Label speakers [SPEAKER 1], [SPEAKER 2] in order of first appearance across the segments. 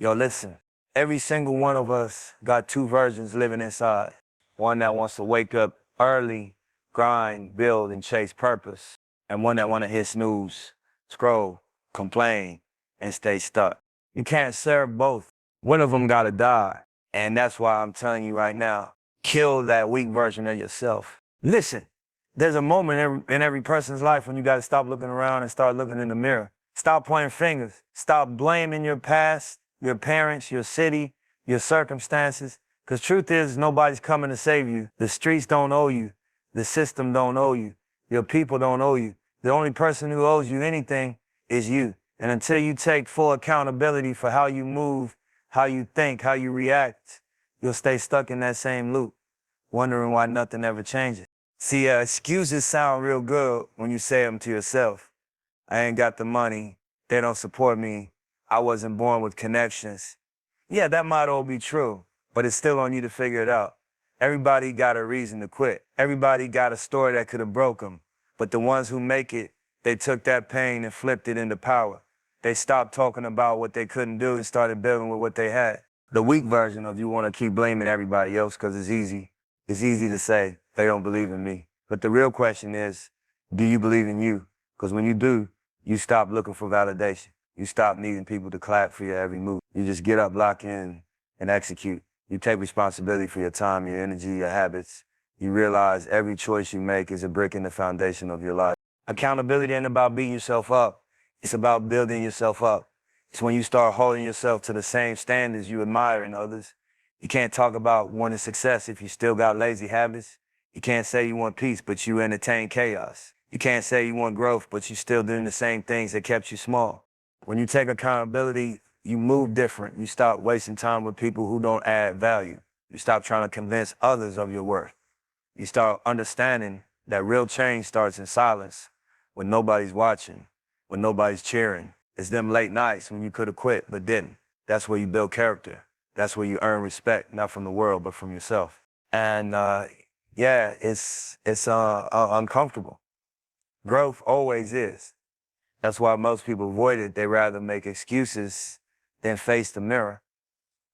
[SPEAKER 1] Yo, listen, every single one of us got two versions living inside. One that wants to wake up early, grind, build, and chase purpose. And one that want to hit snooze, scroll, complain, and stay stuck. You can't serve both. One of them gotta die. And that's why I'm telling you right now, kill that weak version of yourself. Listen, there's a moment in every person's life when you gotta stop looking around and start looking in the mirror. Stop pointing fingers. Stop blaming your past, your parents, your city, your circumstances. Because truth is, nobody's coming to save you. The streets don't owe you. The system don't owe you. Your people don't owe you. The only person who owes you anything is you. And until you take full accountability for how you move, how you think, how you react, you'll stay stuck in that same loop, wondering why nothing ever changes. See, excuses sound real good when you say them to yourself. I ain't got the money. They don't support me. I wasn't born with connections. Yeah, that might all be true, but it's still on you to figure it out. Everybody got a reason to quit. Everybody got a story that could have broke them. But the ones who make it, they took that pain and flipped it into power. They stopped talking about what they couldn't do and started building with what they had. The weak version of you want to keep blaming everybody else because it's easy. It's easy to say, they don't believe in me. But the real question is, do you believe in you? Because when you do, you stop looking for validation. You stop needing people to clap for your every move. You just get up, lock in, and execute. You take responsibility for your time, your energy, your habits. You realize every choice you make is a brick in the foundation of your life. Accountability ain't about beating yourself up. It's about building yourself up. It's when you start holding yourself to the same standards you admire in others. You can't talk about wanting success if you still got lazy habits. You can't say you want peace, but you entertain chaos. You can't say you want growth, but you still doing the same things that kept you small. When you take accountability, you move different. You stop wasting time with people who don't add value. You stop trying to convince others of your worth. You start understanding that real change starts in silence, when nobody's watching, when nobody's cheering. It's them late nights when you could have quit but didn't. That's where you build character. That's where you earn respect, not from the world, but from yourself. And yeah, it's uncomfortable. Growth always is. That's why most people avoid it. They rather make excuses than face the mirror.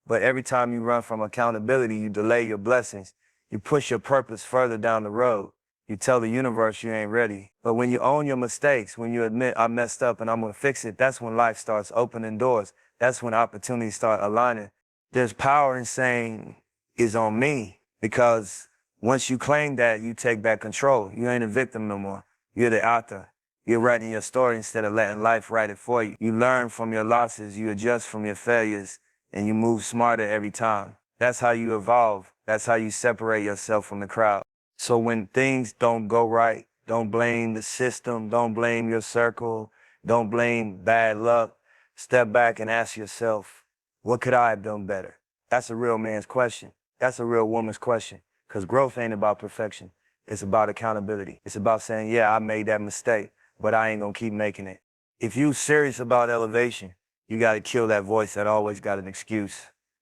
[SPEAKER 1] But every time you run from accountability, you delay your blessings. You push your purpose further down the road. You tell the universe you ain't ready. But when you own your mistakes, when you admit I messed up and I'm gonna fix it, that's when life starts opening doors. That's when opportunities start aligning. There's power in saying it's on me, because once you claim that, you take back control. You ain't a victim no more. You're the author. You're writing your story instead of letting life write it for you. You learn from your losses, you adjust from your failures, and you move smarter every time. That's how you evolve. That's how you separate yourself from the crowd. So when things don't go right, don't blame the system, don't blame your circle, don't blame bad luck. Step back and ask yourself, what could I have done better? That's a real man's question. That's a real woman's question. Because growth ain't about perfection. It's about accountability. It's about saying, yeah, I made that mistake, but I ain't gonna keep making it. If you serious about elevation, you gotta kill that voice that always got an excuse.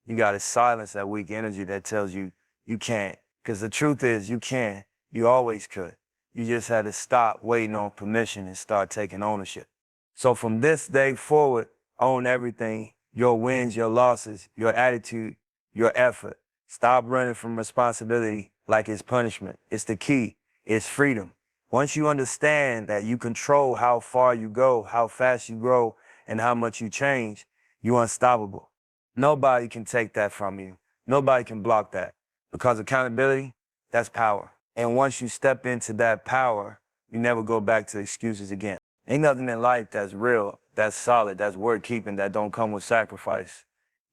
[SPEAKER 1] You gotta silence that weak energy that tells you you can't. Because the truth is, you can. You always could. You just had to stop waiting on permission and start taking ownership. So from this day forward, own everything, your wins, your losses, your attitude, your effort. Stop running from responsibility like it's punishment. It's the key. It's freedom. Once you understand that you control how far you go, how fast you grow, and how much you change, you're unstoppable. Nobody can take that from you. Nobody can block that. Because accountability, that's power. And once you step into that power, you never go back to excuses again. Ain't nothing in life that's real, that's solid, that's worth keeping, that don't come with sacrifice.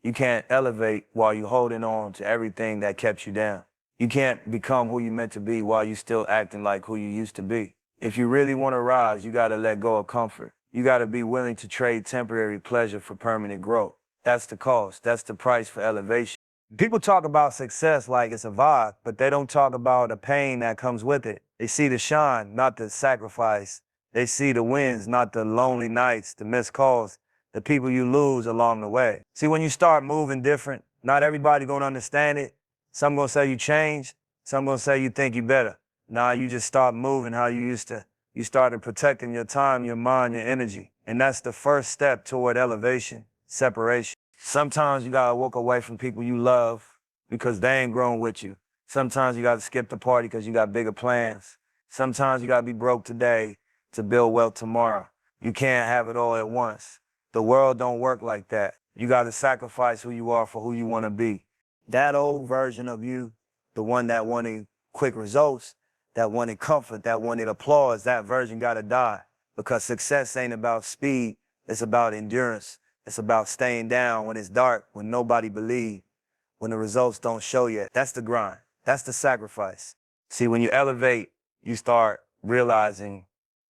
[SPEAKER 1] You can't elevate while you're holding on to everything that kept you down. You can't become who you meant to be while you're still acting like who you used to be. If you really want to rise, you got to let go of comfort. You got to be willing to trade temporary pleasure for permanent growth. That's the cost. That's the price for elevation. People talk about success like it's a vibe, but they don't talk about the pain that comes with it. They see the shine, not the sacrifice. They see the wins, not the lonely nights, the missed calls, the people you lose along the way. See, when you start moving different, not everybody gonna understand it. Some gonna say you changed, some gonna say you think you better. Nah, you just start moving how you used to. You started protecting your time, your mind, your energy. And that's the first step toward elevation, separation. Sometimes you gotta walk away from people you love because they ain't grown with you. Sometimes you gotta skip the party because you got bigger plans. Sometimes you gotta be broke today to build wealth tomorrow. You can't have it all at once. The world don't work like that. You gotta sacrifice who you are for who you wanna be. That old version of you, the one that wanted quick results, that wanted comfort, that wanted applause, that version gotta die. Because success ain't about speed, it's about endurance. It's about staying down when it's dark, when nobody believes, when the results don't show yet. That's the grind. That's the sacrifice. See, when you elevate, you start realizing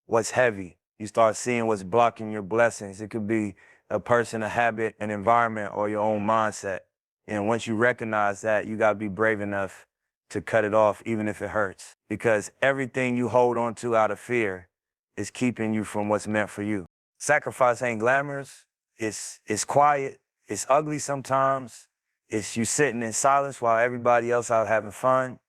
[SPEAKER 1] what's heavy. You start seeing what's blocking your blessings. It could be a person, a habit, an environment, or your own mindset. And once you recognize that, you gotta be brave enough to cut it off, even if it hurts. Because everything you hold on to out of fear is keeping you from what's meant for you. Sacrifice ain't glamorous. It's quiet. It's ugly sometimes. It's you sitting in silence while everybody else out having fun.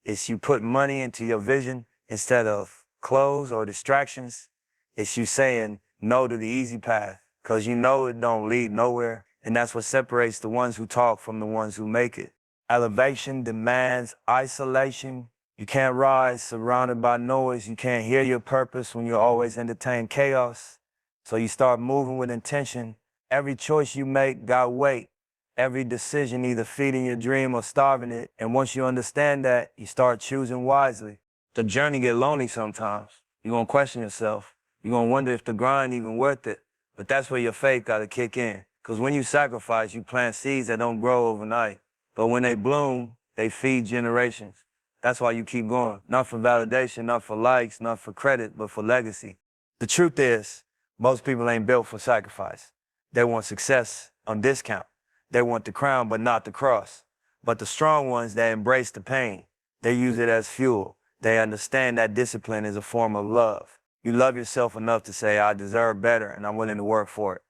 [SPEAKER 1] It's you putting money into your vision instead of clothes or distractions. It's you saying no to the easy path because you know it don't lead nowhere. And that's what separates the ones who talk from the ones who make it. Elevation demands isolation. You can't rise surrounded by noise. You can't hear your purpose when you always entertain chaos. So you start moving with intention. Every choice you make got weight. Every decision either feeding your dream or starving it. And once you understand that, you start choosing wisely. The journey get lonely sometimes. You're gonna question yourself. You're gonna wonder if the grind even worth it. But that's where your faith gotta kick in. Because when you sacrifice, you plant seeds that don't grow overnight. But when they bloom, they feed generations. That's why you keep going. Not for validation, not for likes, not for credit, but for legacy. The truth is, most people ain't built for sacrifice. They want success on discount. They want the crown, but not the cross. But the strong ones, they embrace the pain. They use it as fuel. They understand that discipline is a form of love. You love yourself enough to say, I deserve better, and I'm willing to work for it.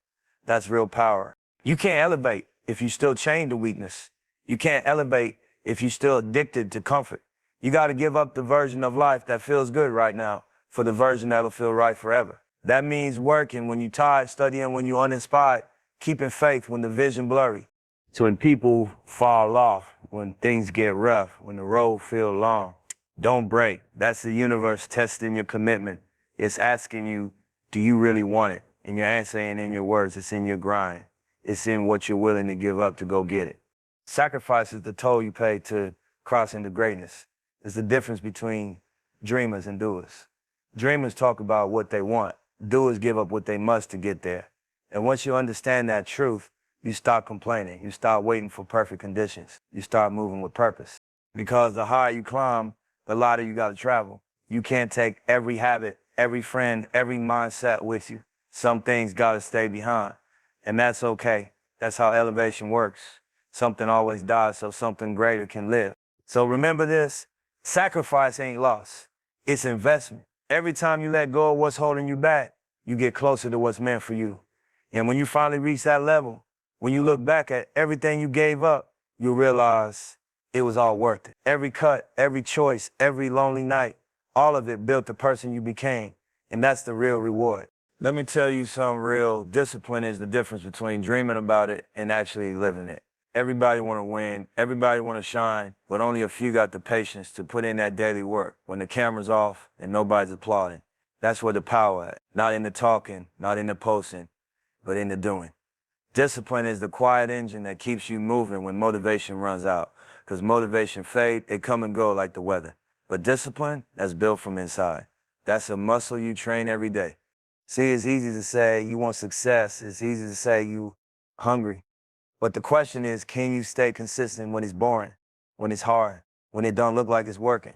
[SPEAKER 1] That's real power. You can't elevate if you still chained to weakness. You can't elevate if you're still addicted to comfort. You got to give up the version of life that feels good right now for the version that'll feel right forever. That means working when you're tired, studying when you're uninspired, keeping faith when the vision blurry. So when people fall off, when things get rough, when the road feels long, don't break. That's the universe testing your commitment. It's asking you, do you really want it? And your answer ain't in your words, it's in your grind. It's in what you're willing to give up to go get it. Sacrifice is the toll you pay to cross into greatness. It's the difference between dreamers and doers. Dreamers talk about what they want. Doers give up what they must to get there. And once you understand that truth, you stop complaining. You stop waiting for perfect conditions. You start moving with purpose. Because the higher you climb, the lighter you got to travel. You can't take every habit, every friend, every mindset with you. Some things got to stay behind. And that's okay. That's how elevation works. Something always dies so something greater can live. So remember this, sacrifice ain't loss. It's investment. Every time you let go of what's holding you back, you get closer to what's meant for you. And when you finally reach that level, when you look back at everything you gave up, you'll realize it was all worth it. Every cut, every choice, every lonely night, all of it built the person you became. And that's the real reward. Let me tell you something real. Discipline is the difference between dreaming about it and actually living it. Everybody want to win, everybody want to shine, but only a few got the patience to put in that daily work when the camera's off and nobody's applauding. That's where the power at. Not in the talking, not in the posting, but in the doing. Discipline is the quiet engine that keeps you moving when motivation runs out. Because motivation fade, it come and go like the weather. But discipline, that's built from inside. That's a muscle you train every day. See, it's easy to say you want success. It's easy to say you hungry. But the question is, can you stay consistent when it's boring, when it's hard, when it don't look like it's working?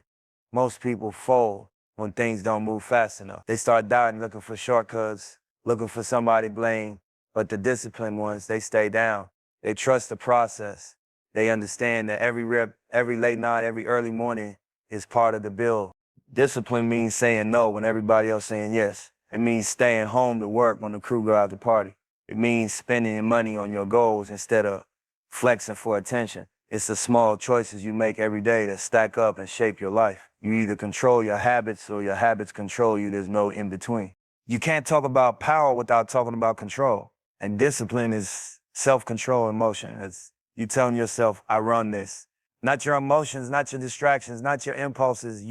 [SPEAKER 1] Most people fold when things don't move fast enough. They start doubting, looking for shortcuts, looking for somebody to blame. But the disciplined ones, they stay down. They trust the process. They understand that every rep, every late night, every early morning is part of the build. Discipline means saying no when everybody else saying yes. It means staying home to work when the crew go out to party. It means spending your money on your goals instead of flexing for attention. It's the small choices you make every day that stack up and shape your life. You either control your habits or your habits control you. There's no in between. You can't talk about power without talking about control. And discipline is Self-control emotion. It's you telling yourself, I run this. Not your emotions, not your distractions, not your impulses.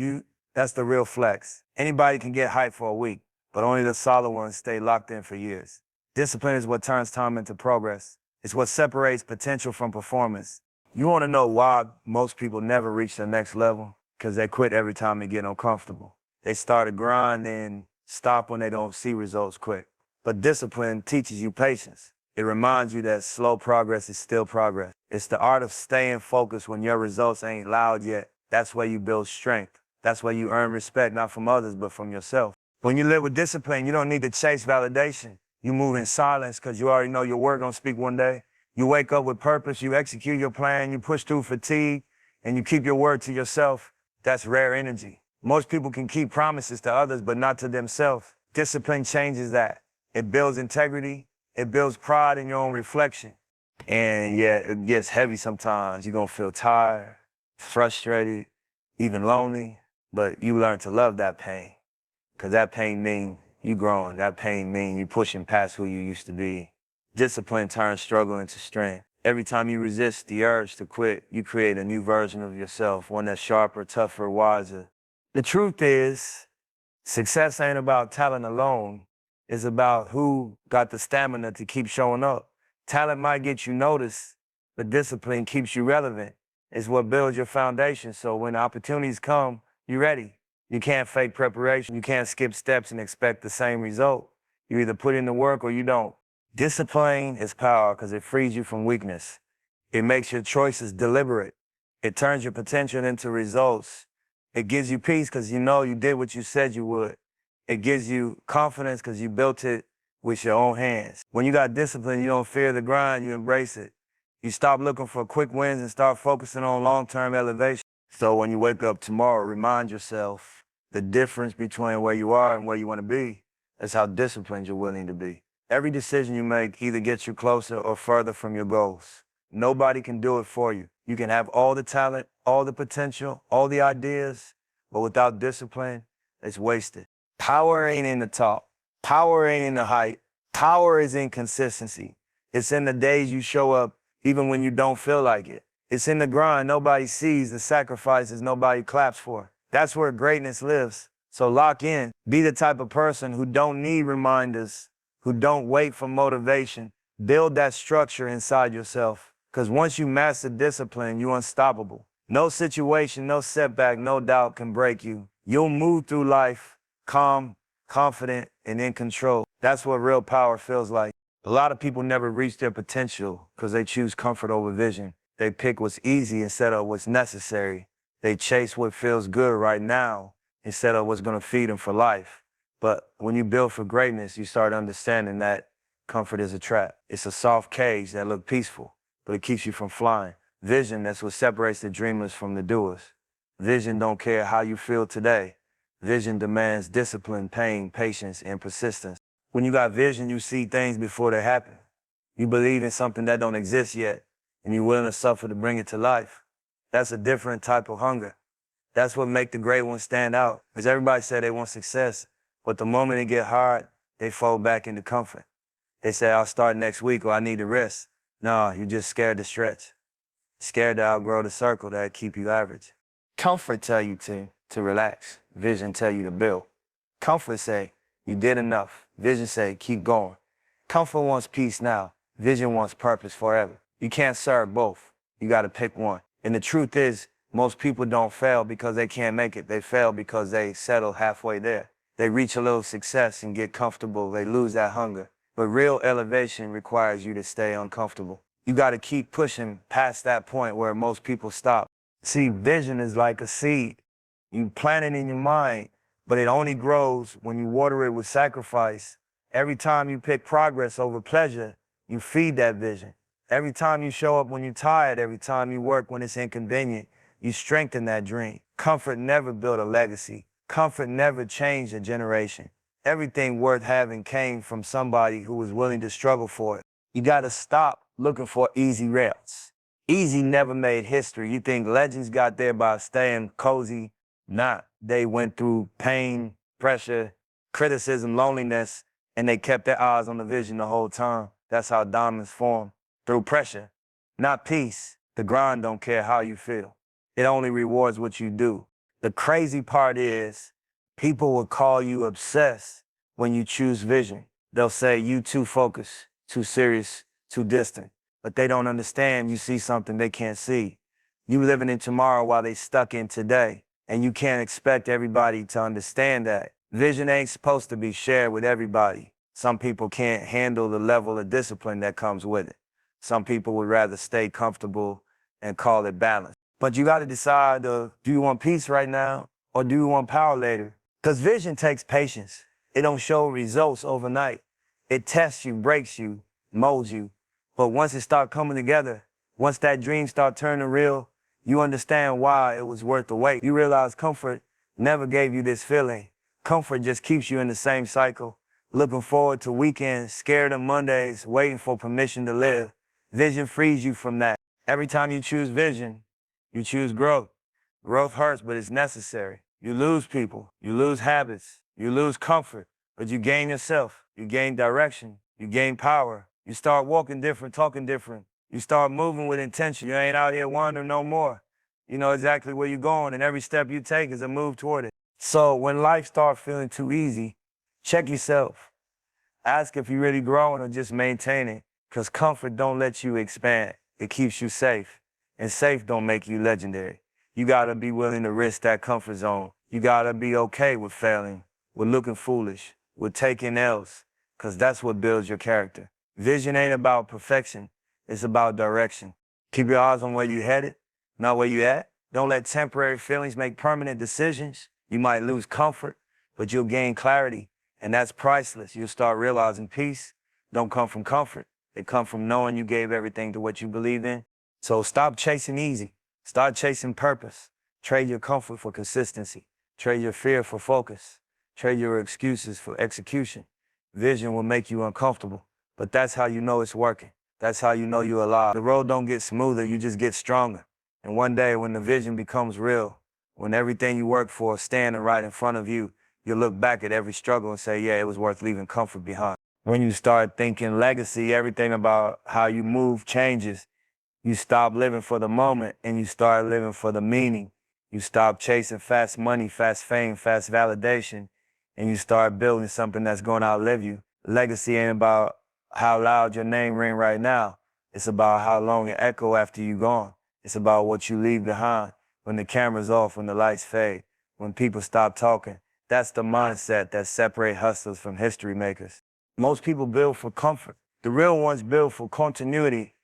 [SPEAKER 1] That's the real flex. Anybody can get hyped for a week, but only the solid ones stay locked in for years. Discipline is what turns time into progress. It's what separates potential from performance. You want to know why most people never reach the next level? Because they quit every time they get uncomfortable. They start a grind and stop when they don't see results quick. But discipline teaches you patience. It reminds you that slow progress is still progress. It's the art of staying focused when your results ain't loud yet. That's where you build strength. That's where you earn respect, not from others, but from yourself. When you live with discipline, you don't need to chase validation. You move in silence because you already know your word gonna speak one day. You wake up with purpose, you execute your plan, you push through fatigue, and you keep your word to yourself. That's rare energy. Most people can keep promises to others, but not to themselves. Discipline changes that. It builds integrity. It builds pride in your own reflection. And yeah, it gets heavy sometimes. You're gonna feel tired, frustrated, even lonely, but you learn to love that pain. Because that pain means you growing. That pain means you pushing past who you used to be. Discipline turns struggle into strength. Every time you resist the urge to quit, you create a new version of yourself, one that's sharper, tougher, wiser. The truth is, success ain't about talent alone. It's about who got the stamina to keep showing up. Talent might get you noticed, but discipline keeps you relevant. It's what builds your foundation. So when opportunities come, you're ready. You can't fake preparation. You can't skip steps and expect the same result. You either put in the work or you don't. Discipline is power because it frees you from weakness. It makes your choices deliberate. It turns your potential into results. It gives you peace because you know you did what you said you would. It gives you confidence because you built it with your own hands. When you got discipline, you don't fear the grind, you embrace it. You stop looking for quick wins and start focusing on long-term elevation. So when you wake up tomorrow, remind yourself the difference between where you are and where you want to be. That's how disciplined you're willing to be. Every decision you make either gets you closer or further from your goals. Nobody can do it for you. You can have all the talent, all the potential, all the ideas, but without discipline, it's wasted. Power ain't in the top. Power ain't in the height. Power is in consistency. It's in the days you show up even when you don't feel like it. It's in the grind nobody sees, the sacrifices nobody claps for. That's where greatness lives. So lock in. Be the type of person who don't need reminders, who don't wait for motivation. Build that structure inside yourself. Because once you master discipline, you're unstoppable. No situation, no setback, no doubt can break you. You'll move through life calm, confident, and in control. That's what real power feels like. A lot of people never reach their potential because they choose comfort over vision. They pick what's easy instead of what's necessary. They chase what feels good right now instead of what's going to feed them for life. But when you build for greatness, you start understanding that comfort is a trap. It's a soft cage that looks peaceful, but it keeps you from flying. Vision, that's what separates the dreamers from the doers. Vision don't care how you feel today. Vision demands discipline, pain, patience, and persistence. When you got vision, you see things before they happen. You believe in something that don't exist yet, and you're willing to suffer to bring it to life. That's a different type of hunger. That's what make the great ones stand out. Because everybody said they want success, but the moment it get hard, they fall back into comfort. They say, I'll start next week or I need to rest. No, you're just scared to stretch. Scared to outgrow the circle that keep you average. Comfort tell you to relax. Vision tell you to build. Comfort say, you did enough. Vision say, keep going. Comfort wants peace now. Vision wants purpose forever. You can't serve both. You got to pick one. And the truth is, most people don't fail because they can't make it. They fail because they settle halfway there. They reach a little success and get comfortable. They lose that hunger. But real elevation requires you to stay uncomfortable. You got to keep pushing past that point where most people stop. See, vision is like a seed. You plant it in your mind, but it only grows when you water it with sacrifice. Every time you pick progress over pleasure, you feed that vision. Every time you show up when you're tired, every time you work when it's inconvenient, you strengthen that dream. Comfort never built a legacy. Comfort never changed a generation. Everything worth having came from somebody who was willing to struggle for it. You gotta stop looking for easy routes. Easy never made history. You think legends got there by staying cozy? Nah, they went through pain, pressure, criticism, loneliness, and they kept their eyes on the vision the whole time. That's how diamonds form. through pressure, not peace. The grind don't care how you feel. It only rewards what you do. The crazy part is people will call you obsessed when you choose vision. They'll say you too focused, too serious, too distant. But they don't understand you see something they can't see. You living in tomorrow while they stuck in today. And you can't expect everybody to understand that. Vision ain't supposed to be shared with everybody. Some people can't handle the level of discipline that comes with it. Some people would rather stay comfortable and call it balance. But you got to decide, do you want peace right now or do you want power later? Because vision takes patience. It don't show results overnight. It tests you, breaks you, molds you. But once it start coming together, once that dream start turning real, you understand why it was worth the wait. You realize comfort never gave you this feeling. Comfort just keeps you in the same cycle, looking forward to weekends, scared of Mondays, waiting for permission to live. Vision frees you from that. Every time you choose vision, you choose growth. Growth hurts, but it's necessary. You lose people, you lose habits, you lose comfort, but you gain yourself. You gain direction, you gain power. You start walking different, talking different. You start moving with intention. You ain't out here wandering no more. You know exactly where you're going, and every step you take is a move toward it. So when life starts feeling too easy, check yourself. Ask if you're really growing or just maintaining, because comfort don't let you expand. It keeps you safe, and safe don't make you legendary. You gotta be willing to risk that comfort zone. You gotta be okay with failing, with looking foolish, with taking L's, because that's what builds your character. Vision ain't about perfection, it's about direction. Keep your eyes on where you headed, not where you at. Don't let temporary feelings make permanent decisions. You might lose comfort, but you'll gain clarity, and that's priceless. You'll start realizing peace don't come from comfort. It comes from knowing you gave everything to what you believed in. So stop chasing easy. Start chasing purpose. Trade your comfort for consistency. Trade your fear for focus. Trade your excuses for execution. Vision will make you uncomfortable, but that's how you know it's working. That's how you know you're alive. The road don't get smoother, you just get stronger. And one day when the vision becomes real, when everything you work for is standing right in front of you, you'll look back at every struggle and say, yeah, it was worth leaving comfort behind. When you start thinking legacy, everything about how you move changes. You stop living for the moment and you start living for the meaning. You stop chasing fast money, fast fame, fast validation, and you start building something that's going to outlive you. Legacy ain't about how loud your name ring right now. It's about how long it echo after you gone. It's about what you leave behind when the camera's off, when the lights fade, when people stop talking. That's the mindset that separates hustlers from history makers. Most people build for comfort. The real ones build for continuity.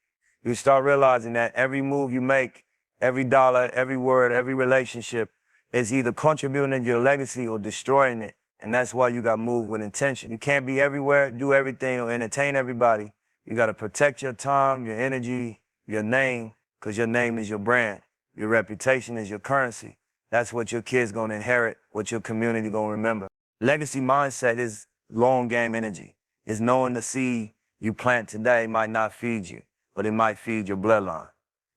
[SPEAKER 1] You start realizing that every move you make, every dollar, every word, every relationship is either contributing to your legacy or destroying it. And that's why you got to move with intention. You can't be everywhere, do everything, or entertain everybody. You got to protect your time, your energy, your name, because your name is your brand. Your reputation is your currency. That's what your kids going to inherit, what your community going to remember. Legacy mindset is long game energy. It's knowing the seed you plant today might not feed you, but it might feed your bloodline.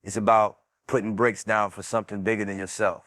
[SPEAKER 1] It's about putting bricks down for something bigger than yourself.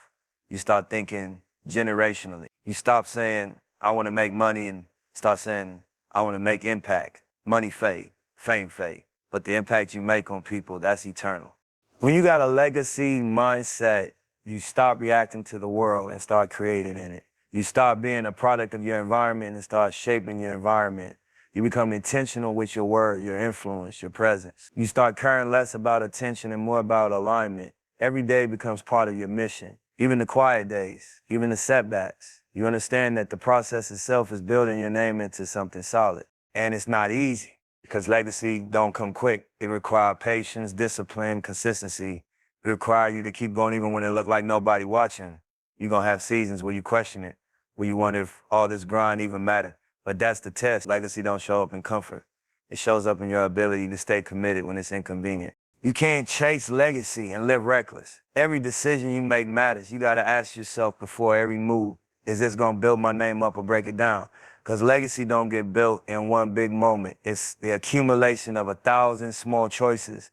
[SPEAKER 1] You start thinking generationally. You stop saying, I want to make money, and start saying, I want to make impact. Money fade, fame fade, but the impact you make on people, that's eternal. When you got a legacy mindset, you stop reacting to the world and start creating in it. You stop being a product of your environment and start shaping your environment. You become intentional with your word, your influence, your presence. You start caring less about attention and more about alignment. Every day becomes part of your mission. Even the quiet days, even the setbacks. You understand that the process itself is building your name into something solid. And it's not easy because legacy don't come quick. It requires patience, discipline, consistency. It requires you to keep going even when it look like nobody watching. You're going to have seasons where you question it, where you wonder if all this grind even matter. But that's the test. Legacy don't show up in comfort. It shows up in your ability to stay committed when it's inconvenient. You can't chase legacy and live reckless. Every decision you make matters. You got to ask yourself before every move, is this going to build my name up or break it down? Because legacy don't get built in one big moment. It's the accumulation of 1,000 small choices.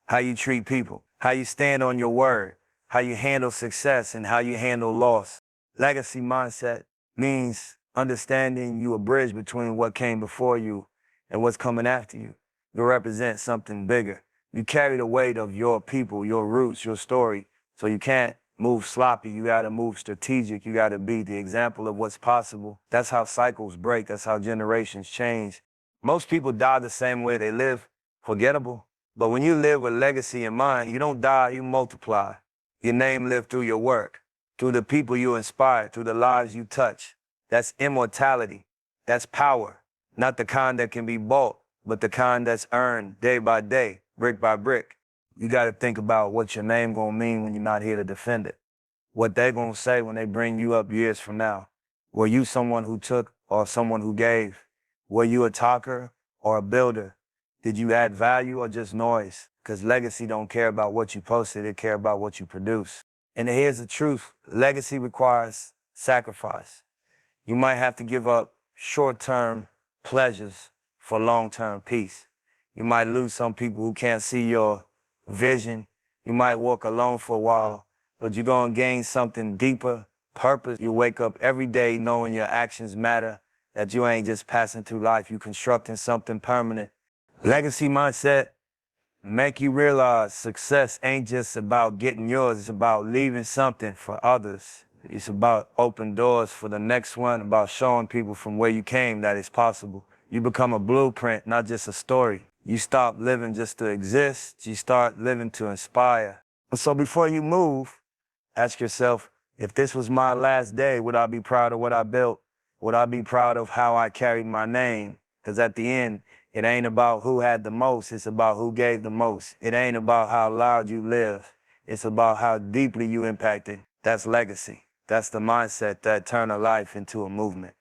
[SPEAKER 1] How you treat people, how you stand on your word, how you handle success, and how you handle loss. Legacy mindset means understanding you a bridge between what came before you and what's coming after you. You represent something bigger. You carry the weight of your people, your roots, your story. So you can't move sloppy. You got to move strategic. You got to be the example of what's possible. That's how cycles break. That's how generations change. Most people die the same way they live, forgettable. But when you live with legacy in mind, you don't die, you multiply. Your name lives through your work, through the people you inspire, through the lives you touch. That's immortality. That's power. Not the kind that can be bought, but the kind that's earned day by day, brick by brick. You got to think about what your name gonna mean when you're not here to defend it. What they gonna say when they bring you up years from now. Were you someone who took or someone who gave? Were you a talker or a builder? Did you add value or just noise? Because legacy don't care about what you posted, it care about what you produce. And here's the truth, legacy requires sacrifice. You might have to give up short-term pleasures for long-term peace. You might lose some people who can't see your vision. You might walk alone for a while, but you're gonna gain something deeper, purpose. You wake up every day knowing your actions matter, that you ain't just passing through life, you constructing something permanent. Legacy mindset make you realize success ain't just about getting yours, it's about leaving something for others. It's about open doors for the next one, about showing people from where you came that it's possible. You become a blueprint, not just a story. You stop living just to exist, you start living to inspire. And so before you move, ask yourself, if this was my last day, would I be proud of what I built? Would I be proud of how I carried my name? Because at the end, it ain't about who had the most, it's about who gave the most. It ain't about how loud you live, it's about how deeply you impacted. That's legacy. That's the mindset that turned a life into a movement.